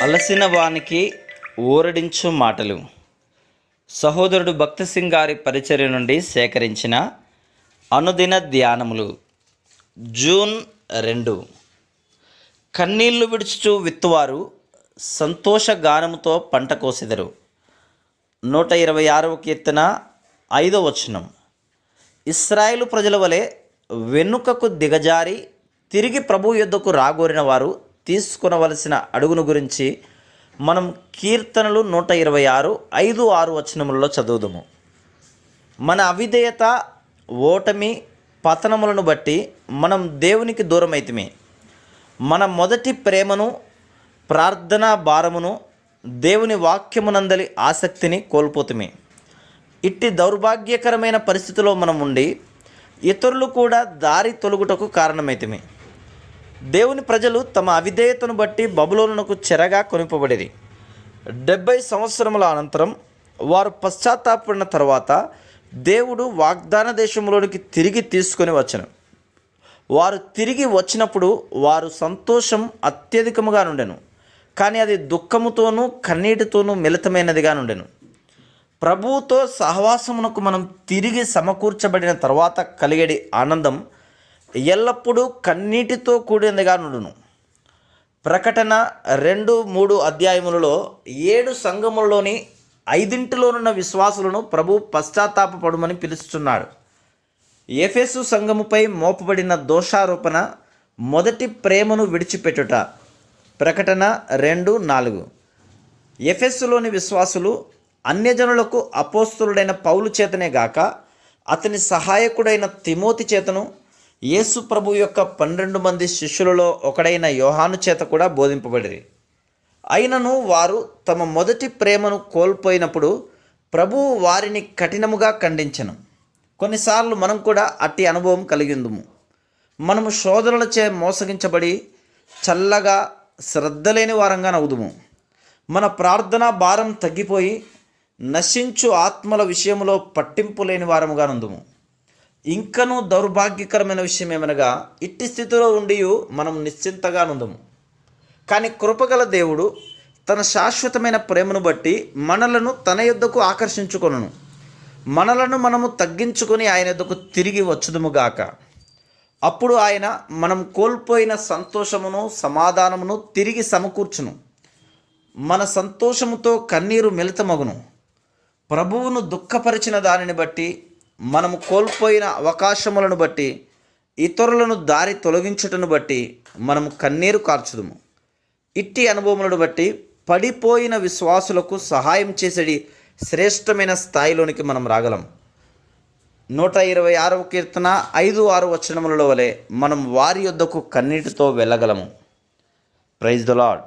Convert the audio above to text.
అలసిన వానికి ఊరడించు మాటలు. సహోదరుడు భక్త సింగ్ గారి పరిచర్య నుండి సేకరించిన అనుదిన ధ్యానములు. జూన్ 2. కన్నీళ్లు విడుచుచు విత్తువారు సంతోష గానముతో పంట కోసెదరు. 126వ కీర్తన 5వ వచనం. ఇశ్రాయేలు ప్రజల వలె వెనుకకు దిగజారి తిరిగి ప్రభు యొద్దకు రాగోరిన వారు తీసుకొనవలసిన అడుగును గురించి మనం కీర్తనలు 126, 5, 6 వచనములలో చదువుదాము. మన అవిధేయత, ఓటమి, పతనములను బట్టి మనం దేవునికి దూరమైతిమి. మన మొదటి ప్రేమను, ప్రార్థనా భారమును, దేవుని వాక్యమునందలి ఆసక్తిని కోల్పోతుమి. ఇట్టి దౌర్భాగ్యకరమైన పరిస్థితిలో మనం ఉండి ఇతరులు కూడా దారి తొలగుటకు కారణమైతిమి. దేవుని ప్రజలు తమ అవిధేయతను బట్టి బబులోనునకు చెరగా కొనిపోబడిరి. 70 సంవత్సరముల అనంతరం వారు పశ్చాత్తాపడిన తర్వాత దేవుడు వాగ్దాన దేశంలోనికి తిరిగి తీసుకొని వచ్చెను. వారు తిరిగి వచ్చినప్పుడు వారు సంతోషం అత్యధికముగా నుండెను, కానీ అది దుఃఖముతోనూ కన్నీటితోనూ మిళితమైనదిగా నుండెను. ప్రభువుతో సహవాసమునకు మనం తిరిగి సమకూర్చబడిన తర్వాత కలిగేడి ఆనందం ఎల్లప్పుడూ కన్నీటితో కూడినదిగా నుండును. ప్రకటన 2, 3 అధ్యాయములలో 7 సంఘములలోని 5 విశ్వాసులను ప్రభు పశ్చాత్తాపపడుమని పిలుస్తున్నాడు. ఎఫెసు సంఘముపై మోపబడిన దోషారోపణ మొదటి ప్రేమను విడిచిపెట్టుట. ప్రకటన 2, 4. ఎఫెసులోని విశ్వాసులు అన్యజనులకు అపోస్తలుడైన పౌలు చేతనే గాక అతని సహాయకుడైన తిమోతి చేతను, యేసు ప్రభు యొక్క 12 మంది శిష్యులలో ఒకడైన యోహాను చేత కూడా బోధింపబడిరి. అయినను వారు తమ మొదటి ప్రేమను కోల్పోయినప్పుడు ప్రభువు వారిని కఠినముగా ఖండించెను. కొన్నిసార్లు మనం కూడా అట్టి అనుభవం కలిగిందుము. మనము శోధనలచే మోసగించబడి చల్లగా శ్రద్ధలేని వారంగా నవ్వుదుము. మన ప్రార్థనా భారం తగ్గిపోయి నశించు ఆత్మల విషయంలో పట్టింపు లేని వారముగా నుందుము. ఇంకనూ దౌర్భాగ్యకరమైన విషయం ఏమనగా ఇట్టి స్థితిలో ఉండి మనం నిశ్చింతగా నుందము. కానీ కృపగల దేవుడు తన శాశ్వతమైన ప్రేమను బట్టి మనలను తన యొద్దకు ఆకర్షించుకొనును. మనలను మనము తగ్గించుకొని ఆయన యొద్దకు తిరిగి వచ్చుదుముగాక. అప్పుడు ఆయన మనం కోల్పోయిన సంతోషమును, సమాధానమును తిరిగి సమకూర్చును. మన సంతోషముతో కన్నీరు మిళితమగును. ప్రభువును దుఃఖపరిచిన దానిని బట్టి, మనము కోల్పోయిన అవకాశములను బట్టి, ఇతరులను దారి తొలగించుటను బట్టి మనము కన్నీరు కార్చుదుము. ఇట్టి అనుభవములను బట్టి పడిపోయిన విశ్వాసులకు సహాయం చేసేది శ్రేష్టమైన స్థాయిలోనికి మనం రాగలం. 126వ కీర్తన 5, 6 వచనములలో వలె మనం వారి యొద్దకు కన్నీటితో వెళ్ళగలము. Praise the lord.